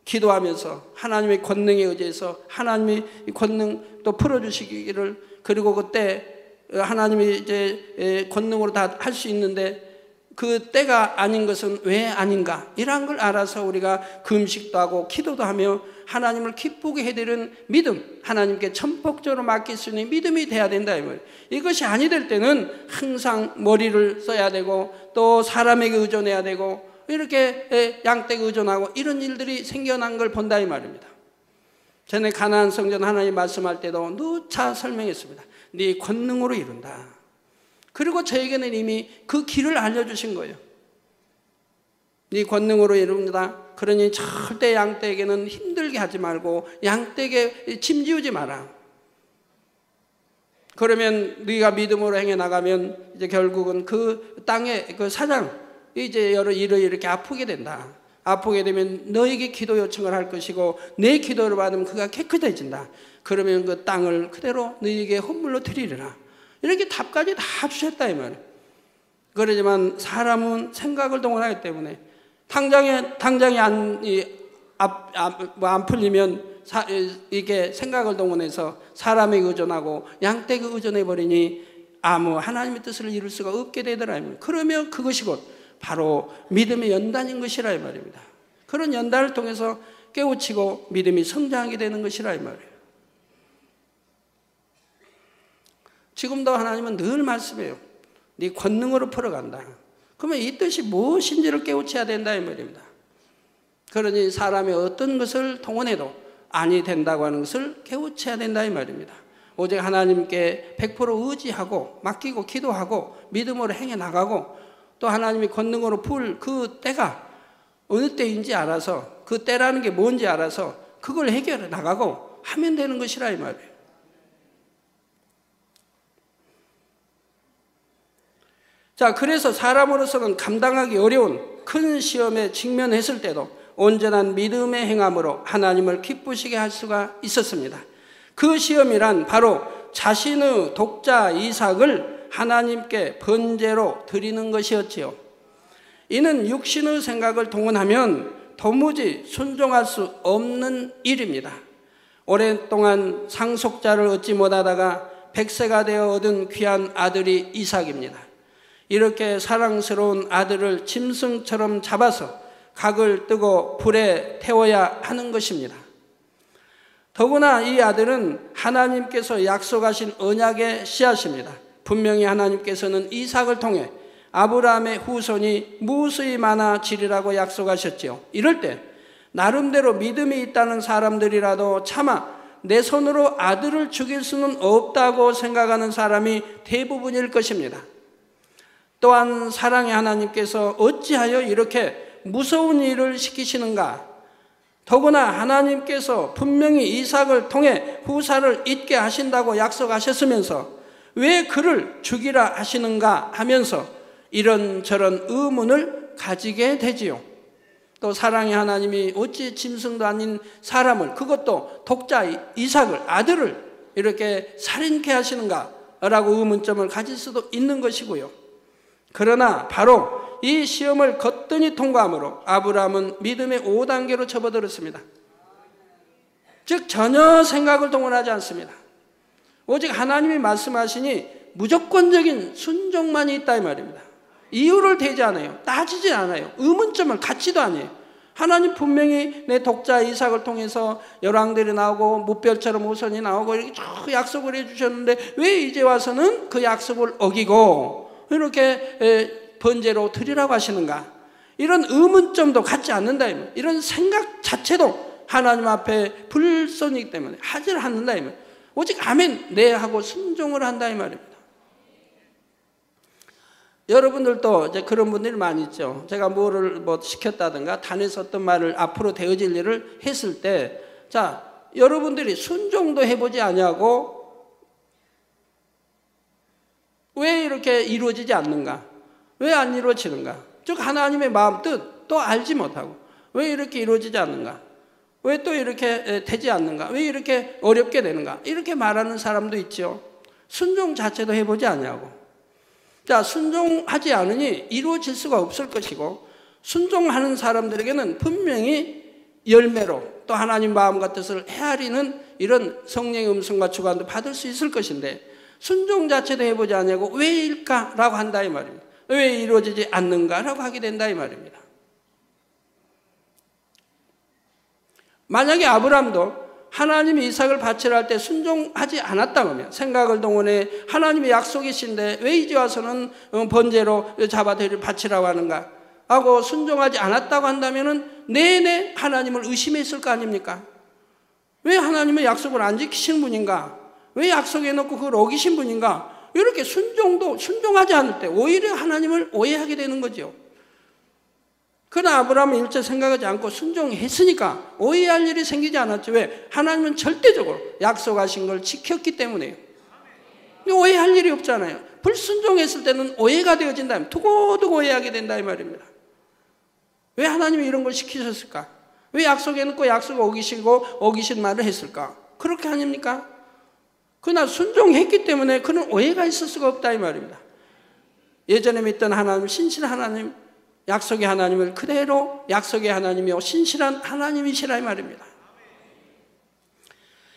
기도하면서 하나님의 권능에 의지해서 하나님이 권능 또 풀어주시기를, 그리고 그때 하나님이 이제 권능으로 다 할 수 있는데 그 때가 아닌 것은 왜 아닌가, 이러한 걸 알아서 우리가 금식도 하고 기도도 하며 하나님을 기쁘게 해드리는 믿음, 하나님께 전폭적으로 맡길 수 있는 믿음이 돼야 된다 이 말이에요. 이것이 아니 될 때는 항상 머리를 써야 되고 또 사람에게 의존해야 되고 이렇게 양떼에 의존하고 이런 일들이 생겨난 걸 본다 이 말입니다. 전에 가나안 성전 하나님 말씀할 때도 누차 설명했습니다. 네 권능으로 이룬다. 그리고 저에게는 이미 그 길을 알려주신 거예요. 네 권능으로 이룬다. 그러니 절대 양떼에게는 힘들게 하지 말고 양떼에게 짐지우지 마라. 그러면 네가 믿음으로 행해 나가면 이제 결국은 그 땅의 그 사장 이제 여러 일을 이렇게 아프게 된다. 아프게 되면 너에게 기도 요청을 할 것이고 내 기도를 받으면 그가 깨끗해진다. 그러면 그 땅을 그대로 너에게 헌물로 드리리라. 이렇게 답까지 다 주셨다 이 말이에요. 그러지만 사람은 생각을 동원하기 때문에 당장에 안 풀리면 이게 생각을 동원해서 사람에 의존하고 양떼에 의존해 버리니 아무 하나님의 뜻을 이룰 수가 없게 되더라. 그러면 그것이 곧 바로 믿음의 연단인 것이라 이 말입니다. 그런 연단을 통해서 깨우치고 믿음이 성장하게 되는 것이라 이 말이에요. 지금도 하나님은 늘 말씀해요. 네 권능으로 풀어간다. 그러면 이 뜻이 무엇인지를 깨우쳐야 된다 이 말입니다. 그러니 사람이 어떤 것을 동원해도 아니 된다고 하는 것을 깨우쳐야 된다 이 말입니다. 오직 하나님께 100% 의지하고 맡기고 기도하고 믿음으로 행해 나가고 또 하나님이 권능으로 풀 그 때가 어느 때인지 알아서, 그 때라는 게 뭔지 알아서 그걸 해결해 나가고 하면 되는 것이라 이 말이에요. 자, 그래서 사람으로서는 감당하기 어려운 큰 시험에 직면했을 때도 온전한 믿음의 행함으로 하나님을 기쁘시게 할 수가 있었습니다. 그 시험이란 바로 자신의 독자 이삭을 하나님께 번제로 드리는 것이었지요. 이는 육신의 생각을 동원하면 도무지 순종할 수 없는 일입니다. 오랫동안 상속자를 얻지 못하다가 100세가 되어 얻은 귀한 아들이 이삭입니다. 이렇게 사랑스러운 아들을 짐승처럼 잡아서 각을 뜨고 불에 태워야 하는 것입니다. 더구나 이 아들은 하나님께서 약속하신 언약의 씨앗입니다. 분명히 하나님께서는 이삭을 통해 아브라함의 후손이 무수히 많아지리라고 약속하셨지요. 이럴 때 나름대로 믿음이 있다는 사람들이라도 차마 내 손으로 아들을 죽일 수는 없다고 생각하는 사람이 대부분일 것입니다. 또한 사랑의 하나님께서 어찌하여 이렇게 무서운 일을 시키시는가? 더구나 하나님께서 분명히 이삭을 통해 후사를 잇게 하신다고 약속하셨으면서 왜 그를 죽이라 하시는가 하면서 이런저런 의문을 가지게 되지요. 또 사랑의 하나님이 어찌 짐승도 아닌 사람을, 그것도 독자 이삭을, 아들을 이렇게 살인케 하시는가 라고 의문점을 가질 수도 있는 것이고요. 그러나 바로 이 시험을 거뜬히 통과함으로 아브라함은 믿음의 5단계로 접어들었습니다. 즉 전혀 생각을 동원하지 않습니다. 오직 하나님이 말씀하시니 무조건적인 순종만이 있다 이 말입니다. 이유를 대지 않아요. 따지지 않아요. 의문점을 갖지도 않아요. 하나님 분명히 내 독자 이삭을 통해서 열왕들이 나오고 무별처럼 후손이 나오고 이렇게 쭉 약속을 해주셨는데 왜 이제 와서는 그 약속을 어기고 이렇게 번제로 드리라고 하시는가? 이런 의문점도 갖지 않는다. 이런 생각 자체도 하나님 앞에 불손이기 때문에 하지를 않는다. 오직 아멘, 네 하고 순종을 한다 이 말입니다. 여러분들도 이제 그런 분들이 많이 있죠. 제가 뭐를 시켰다든가 단에서 어떤 말을 앞으로 되어질 일을 했을 때, 자, 여러분들이 순종도 해보지 않냐고 왜 이렇게 이루어지지 않는가? 왜 안 이루어지는가? 즉 하나님의 마음 뜻 또 알지 못하고 왜 이렇게 이루어지지 않는가? 왜 또 이렇게 되지 않는가? 왜 이렇게 어렵게 되는가? 이렇게 말하는 사람도 있죠. 순종 자체도 해보지 않냐고. 자, 순종하지 않으니 이루어질 수가 없을 것이고, 순종하는 사람들에게는 분명히 열매로 또 하나님 마음과 뜻을 헤아리는 이런 성령의 음성과 주관도 받을 수 있을 것인데, 순종 자체도 해보지 않냐고 왜일까라고 한다 이 말입니다. 왜 이루어지지 않는가라고 하게 된다 이 말입니다. 만약에 아브라함도 하나님이 이삭을 바치라 할 때 순종하지 않았다면, 생각을 동원해 하나님의 약속이신데 왜 이제 와서는 번제로 잡아 바치라고 하는가 하고 순종하지 않았다고 한다면 내내 하나님을 의심했을 거 아닙니까? 왜 하나님의 약속을 안 지키신 분인가? 왜 약속해놓고 그걸 어기신 분인가? 이렇게 순종하지 않을 때 오히려 하나님을 오해하게 되는 거죠. 그러나 아브라함은 일체 생각하지 않고 순종했으니까 오해할 일이 생기지 않았죠. 왜? 하나님은 절대적으로 약속하신 걸 지켰기 때문에요. 오해할 일이 없잖아요. 불순종했을 때는 오해가 되어진다면 두고두고 오해하게 된다 이 말입니다. 왜 하나님이 이런 걸 시키셨을까? 왜 약속해놓고 약속을 어기신 말을 했을까? 그렇게 아닙니까? 그러나 순종했기 때문에 그런 오해가 있을 수가 없다 이 말입니다. 예전에 믿던 하나님, 신실한 하나님, 약속의 하나님을 그대로 약속의 하나님이요 신실한 하나님이시라 이 말입니다.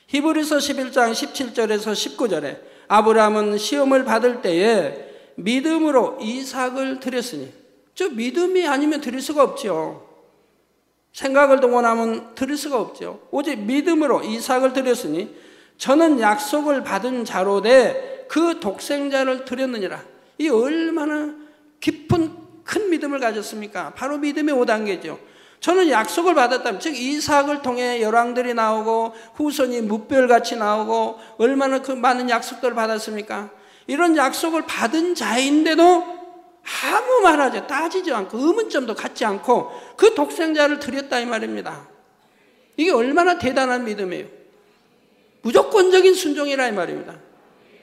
히브리서 11장 17절에서 19절에 아브라함은 시험을 받을 때에 믿음으로 이삭을 드렸으니, 즉 믿음이 아니면 드릴 수가 없죠. 생각을 동원하면 드릴 수가 없죠. 오직 믿음으로 이삭을 드렸으니 저는 약속을 받은 자로되 그 독생자를 드렸느니라. 이 얼마나 깊은 큰 믿음을 가졌습니까? 바로 믿음의 5단계죠. 저는 약속을 받았다면, 즉 이삭을 통해 열왕들이 나오고 후손이 무별같이 나오고 얼마나 그 많은 약속들을 받았습니까? 이런 약속을 받은 자인데도 아무 말하지, 따지지 않고 의문점도 갖지 않고 그 독생자를 드렸다 이 말입니다. 이게 얼마나 대단한 믿음이에요. 무조건적인 순종이라 이 말입니다.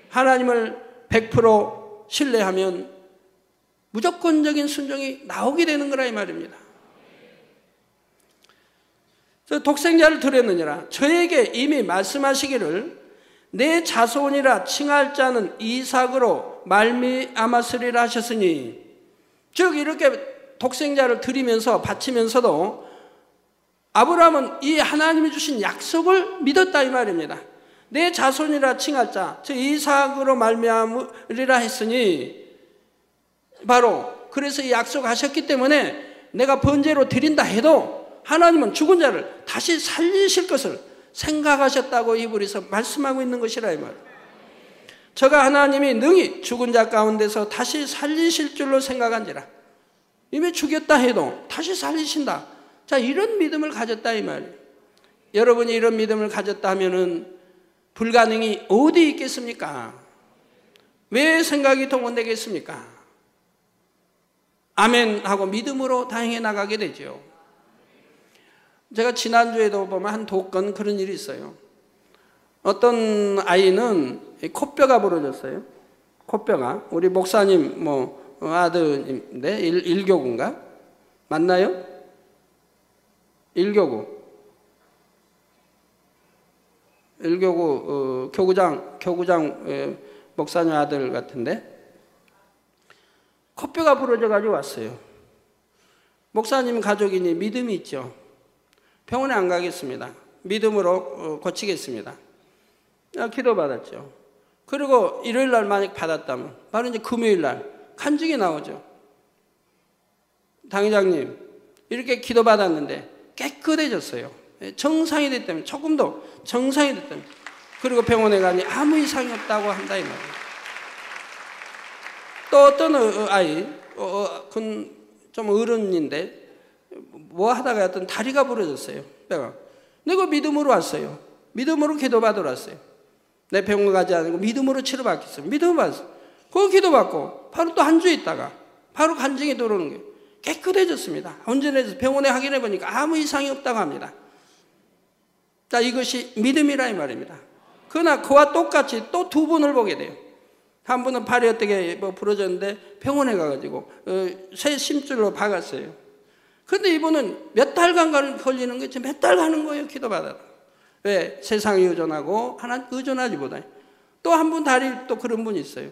하나님을 100% 신뢰하면 무조건적인 순종이 나오게 되는 거라 이 말입니다. 독생자를 드렸느니라. 저에게 이미 말씀하시기를 내 자손이라 칭할 자는 이삭으로 말미암았으리라 하셨으니, 즉 이렇게 독생자를 드리면서 바치면서도 아브라함은 이 하나님이 주신 약속을 믿었다 이 말입니다. 내 자손이라 칭할 자, 즉 이삭으로 말미암으리라 했으니, 바로 그래서 이 약속하셨기 때문에 내가 번제로 드린다 해도 하나님은 죽은 자를 다시 살리실 것을 생각하셨다고 히브리서 말씀하고 있는 것이라 이 말. 저가 하나님이 능히 죽은 자 가운데서 다시 살리실 줄로 생각한지라. 이미 죽였다 해도 다시 살리신다. 자, 이런 믿음을 가졌다 이 말. 여러분이 이런 믿음을 가졌다 하면은 불가능이 어디 있겠습니까? 왜 생각이 동원되겠습니까? 아멘 하고 믿음으로 다행해 나가게 되죠. 제가 지난주에도 보면 한 독건 그런 일이 있어요. 어떤 아이는 코뼈가 부러졌어요. 코뼈가. 우리 목사님 아들인데 일교구인가? 맞나요? 일교구 교구장 목사님 아들 같은데 코뼈가 부러져 가지고 왔어요. 목사님 가족이니 믿음이 있죠. 병원에 안 가겠습니다. 믿음으로 고치겠습니다. 기도받았죠. 그리고 일요일 날 만약 받았다면 바로 이제 금요일 날 간증이 나오죠. 당회장님 이렇게 기도받았는데 깨끗해졌어요. 정상이 됐다면, 조금도 정상이 됐다면. 그리고 병원에 가니 아무 이상이 없다고 한다 이 말이에요. 또 어떤 아이, 좀 어른인데 뭐 하다가 어떤 다리가 부러졌어요. 내가 믿음으로 왔어요. 믿음으로 기도받으러 왔어요. 내 병원 가지 않고 믿음으로 치료받겠어요. 믿음으로 받았어요. 그거 기도받고 바로 또 한 주 있다가 바로 간증이 들어오는 거예요. 깨끗해졌습니다. 온전해져서 병원에 확인해 보니까 아무 이상이 없다고 합니다. 자, 이것이 믿음이라 이 말입니다. 그러나 그와 똑같이 또 두 분을 보게 돼요. 한 분은 발이 어떻게 부러졌는데 병원에 가가지고 새 심줄로 박았어요. 그런데 이분은 몇 달간 걸리는 거예요. 몇 달 가는 거예요. 기도받아도. 왜? 세상에 의존하고 하나님 의존하지보다. 또 한 분 다리 또 그런 분이 있어요.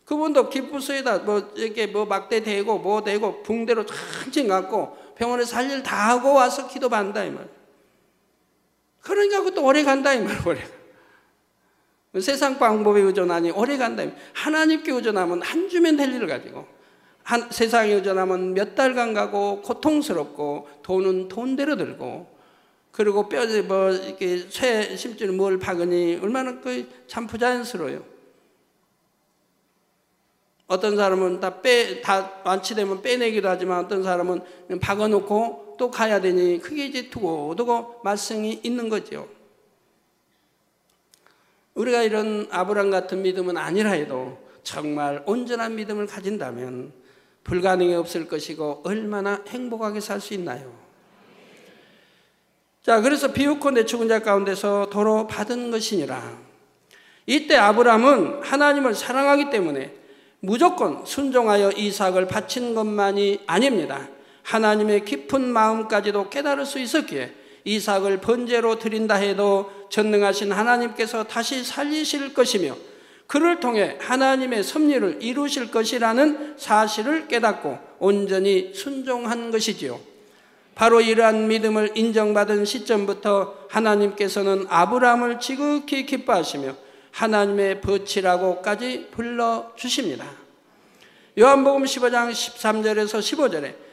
그분도 기부스에다 이렇게 막대 대고 대고 붕대로 천천히 갖고 병원에서 할 일 다 하고 와서 기도받는다 이 말. 그러니까 그것도 오래 간다 이 말. 오래. 세상 방법에 의존하니 오래 간다. 하나님께 의존하면 한 주면 될 일을 가지고 세상에 의존하면 몇 달간 가고 고통스럽고 돈은 돈대로 들고 그리고 뼈에 이렇게 쇠 심줄 뭘 박으니 얼마나 참 부자연스러워요. 어떤 사람은 다 완치되면 빼내기도 하지만 어떤 사람은 박아놓고 또 가야 되니 그게 이제 두고 말썽이 있는 거죠. 우리가 이런 아브라함 같은 믿음은 아니라 해도 정말 온전한 믿음을 가진다면 불가능이 없을 것이고 얼마나 행복하게 살 수 있나요? 자, 그래서 비웃고 죽은 자 가운데서 도로 받은 것이니라. 이때 아브라함은 하나님을 사랑하기 때문에 무조건 순종하여 이삭을 바친 것만이 아닙니다. 하나님의 깊은 마음까지도 깨달을 수 있었기에 이삭을 번제로 드린다 해도 전능하신 하나님께서 다시 살리실 것이며 그를 통해 하나님의 섭리를 이루실 것이라는 사실을 깨닫고 온전히 순종한 것이지요. 바로 이러한 믿음을 인정받은 시점부터 하나님께서는 아브라함을 지극히 기뻐하시며 하나님의 벗이라고까지 불러주십니다. 요한복음 15장 13절에서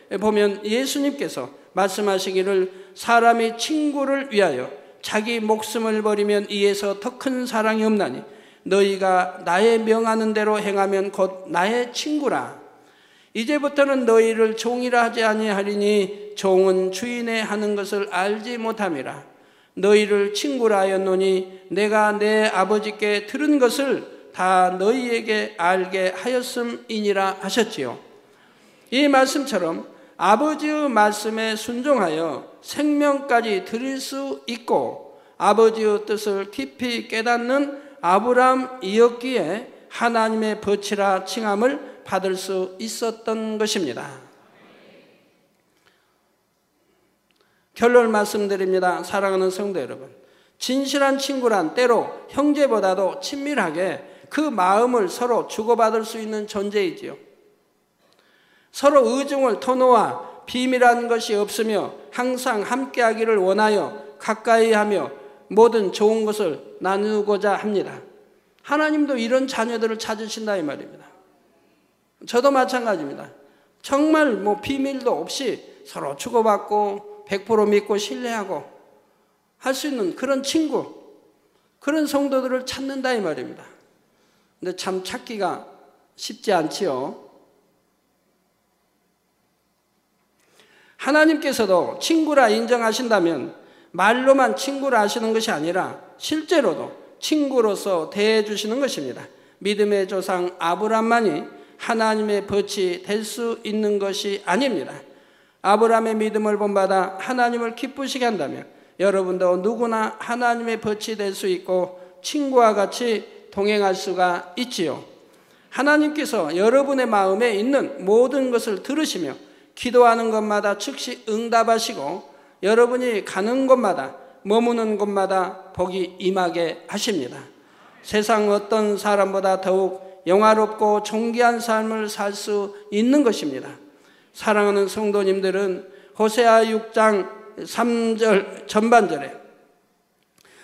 15절에 보면 예수님께서 말씀하시기를 사람이 친구를 위하여 자기 목숨을 버리면 이에서 더 큰 사랑이 없나니 너희가 나의 명하는 대로 행하면 곧 나의 친구라. 이제부터는 너희를 종이라 하지 아니하리니 종은 주인의 하는 것을 알지 못함이라. 너희를 친구라 하였노니 내가 내 아버지께 들은 것을 다 너희에게 알게 하였음이니라 하셨지요. 이 말씀처럼 아버지의 말씀에 순종하여 생명까지 드릴 수 있고 아버지의 뜻을 깊이 깨닫는 아브라함이었기에 하나님의 벗이라 칭함을 받을 수 있었던 것입니다. 결론 말씀드립니다. 사랑하는 성도 여러분, 진실한 친구란 때로 형제보다도 친밀하게 그 마음을 서로 주고받을 수 있는 존재이지요. 서로 의중을 터놓아 비밀한 것이 없으며 항상 함께하기를 원하여 가까이 하며 모든 좋은 것을 나누고자 합니다. 하나님도 이런 자녀들을 찾으신다 이 말입니다. 저도 마찬가지입니다. 정말 비밀도 없이 서로 주고받고 100% 믿고 신뢰하고 할 수 있는 그런 친구, 그런 성도들을 찾는다 이 말입니다. 근데 참 찾기가 쉽지 않지요. 하나님께서도 친구라 인정하신다면 말로만 친구라 하시는 것이 아니라 실제로도 친구로서 대해주시는 것입니다. 믿음의 조상 아브라함만이 하나님의 벗이 될 수 있는 것이 아닙니다. 아브라함의 믿음을 본받아 하나님을 기쁘시게 한다면 여러분도 누구나 하나님의 벗이 될 수 있고 친구와 같이 동행할 수가 있지요. 하나님께서 여러분의 마음에 있는 모든 것을 들으시며 기도하는 것마다 즉시 응답하시고 여러분이 가는 곳마다 머무는 곳마다 복이 임하게 하십니다. 세상 어떤 사람보다 더욱 영화롭고 존귀한 삶을 살 수 있는 것입니다. 사랑하는 성도님들은 호세아 6장 3절 전반절에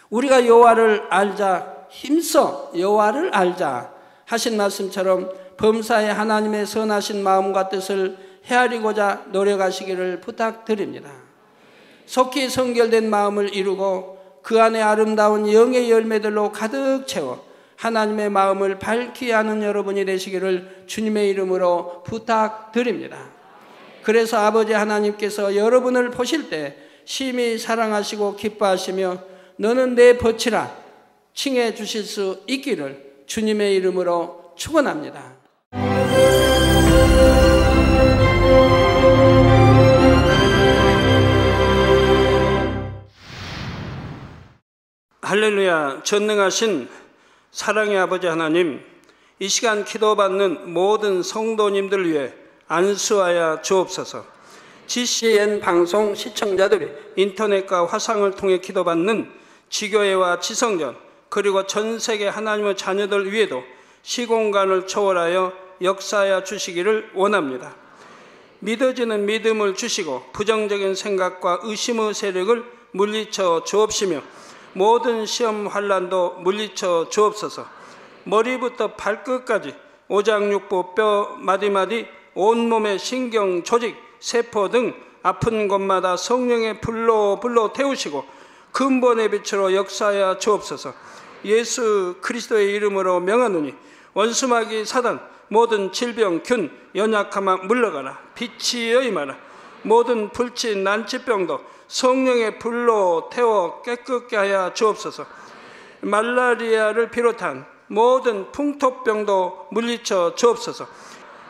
우리가 여호와를 알자, 힘써 여호와를 알자 하신 말씀처럼 범사에 하나님의 선하신 마음과 뜻을 헤아리고자 노력하시기를 부탁드립니다. 속히 성결된 마음을 이루고 그 안에 아름다운 영의 열매들로 가득 채워 하나님의 마음을 밝히 하는 여러분이 되시기를 주님의 이름으로 부탁드립니다. 그래서 아버지 하나님께서 여러분을 보실 때 심히 사랑하시고 기뻐하시며 너는 내 벗이라 칭해 주실 수 있기를 주님의 이름으로 축원합니다. 할렐루야. 전능하신 사랑의 아버지 하나님, 이 시간 기도받는 모든 성도님들 위해 안수하여 주옵소서. GCN 방송 시청자들이 인터넷과 화상을 통해 기도받는 지교회와 지성전 그리고 전 세계 하나님의 자녀들 위에도 시공간을 초월하여 역사하여 주시기를 원합니다. 믿어지는 믿음을 주시고 부정적인 생각과 의심의 세력을 물리쳐 주옵시며 모든 시험 환난도 물리쳐 주옵소서. 머리부터 발끝까지 오장육부 뼈 마디마디 온몸의 신경 조직 세포 등 아픈 곳마다 성령의 불로 태우시고 근본의 빛으로 역사하여 주옵소서. 예수 그리스도의 이름으로 명하노니 원수마귀 사단 모든 질병 균 연약함아 물러가라. 빛이여 임하라. 모든 불치 난치병도 성령의 불로 태워 깨끗게 하여 주옵소서. 말라리아를 비롯한 모든 풍토병도 물리쳐 주옵소서.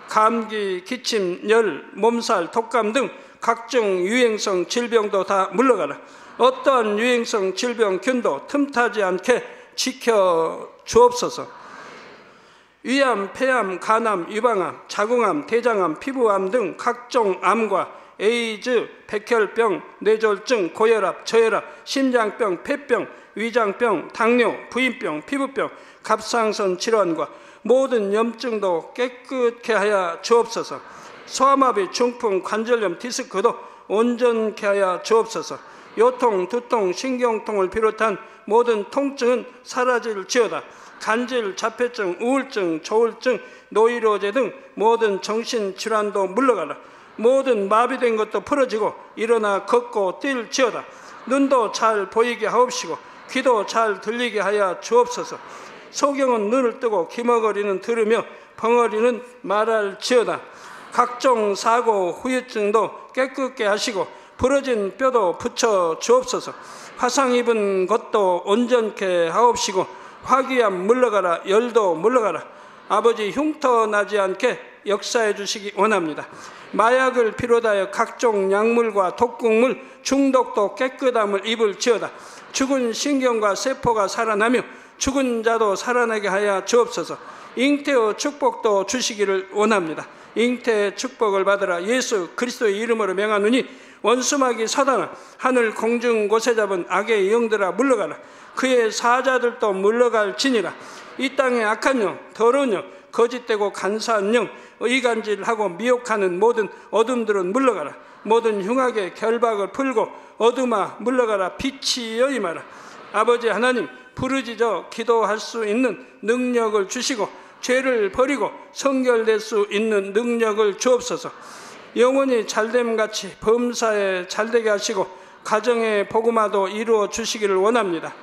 감기, 기침, 열, 몸살, 독감 등 각종 유행성 질병도 다 물러가라. 어떠한 유행성 질병 균도 틈타지 않게 지켜 주옵소서. 위암, 폐암, 간암, 유방암, 자궁암, 대장암, 피부암 등 각종 암과 에이즈, 백혈병, 뇌졸중, 고혈압, 저혈압, 심장병, 폐병, 위장병, 당뇨, 부인병, 피부병, 갑상선 질환과 모든 염증도 깨끗게 하여 주옵소서. 소아마비, 중풍, 관절염, 디스크도 온전케 하여 주옵소서. 요통, 두통, 신경통을 비롯한 모든 통증은 사라질지어다. 간질, 자폐증, 우울증, 조울증, 노이로제 등 모든 정신질환도 물러가라. 모든 마비된 것도 풀어지고 일어나 걷고 뛸지어다. 눈도 잘 보이게 하옵시고 귀도 잘 들리게 하여 주옵소서. 소경은 눈을 뜨고 기머거리는 들으며 벙어리는 말할지어다. 각종 사고 후유증도 깨끗게 하시고 부러진 뼈도 붙여 주옵소서. 화상 입은 것도 온전케 하옵시고 화기암 물러가라. 열도 물러가라. 아버지 흉터 나지 않게 역사해 주시기 원합니다. 마약을 비롯하여 각종 약물과 독극물 중독도 깨끗함을 입을지어다. 죽은 신경과 세포가 살아나며 죽은 자도 살아나게 하여 주옵소서. 잉태의 축복도 주시기를 원합니다. 잉태의 축복을 받으라. 예수 그리스도의 이름으로 명하노니 원수마귀 사단아 하늘 공중 곳에 잡은 악의 영들아 물러가라. 그의 사자들도 물러갈지니라. 이 땅의 악한 영, 더러운 영, 거짓되고 간사한 영, 의간질하고 미혹하는 모든 어둠들은 물러가라. 모든 흉악의 결박을 풀고 어둠아 물러가라. 빛이여 임하라. 아버지 하나님, 부르짖어 기도할 수 있는 능력을 주시고 죄를 버리고 성결될 수 있는 능력을 주옵소서. 영원히 잘됨같이 범사에 잘되게 하시고 가정의 복음화도 이루어 주시기를 원합니다.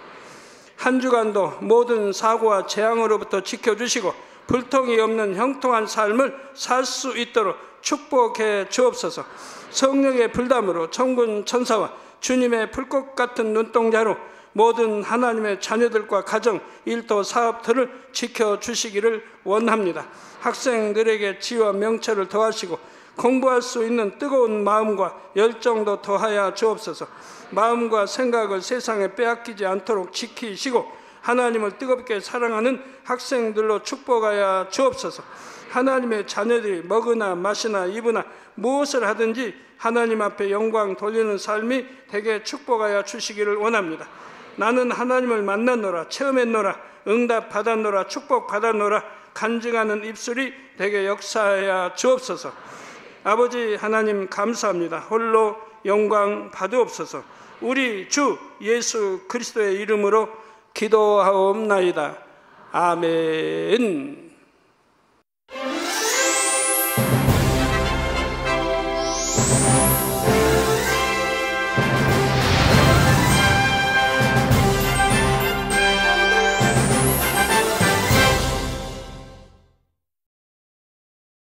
한 주간도 모든 사고와 재앙으로부터 지켜주시고 불통이 없는 형통한 삶을 살 수 있도록 축복해 주옵소서. 성령의 불담으로 천군 천사와 주님의 불꽃 같은 눈동자로 모든 하나님의 자녀들과 가정, 일터, 사업들을 지켜주시기를 원합니다. 학생들에게 지혜와 명철을 더하시고 공부할 수 있는 뜨거운 마음과 열정도 더하여 주옵소서. 마음과 생각을 세상에 빼앗기지 않도록 지키시고 하나님을 뜨겁게 사랑하는 학생들로 축복하여 주옵소서. 하나님의 자녀들이 먹으나 마시나 입으나 무엇을 하든지 하나님 앞에 영광 돌리는 삶이 되게 축복하여 주시기를 원합니다. 나는 하나님을 만났노라, 체험했노라, 응답 받았노라, 축복 받았노라 간증하는 입술이 되게 역사하여 주옵소서. 아버지 하나님 감사합니다. 홀로 영광 받으옵소서. 우리 주 예수 그리스도의 이름으로 기도하옵나이다. 아멘.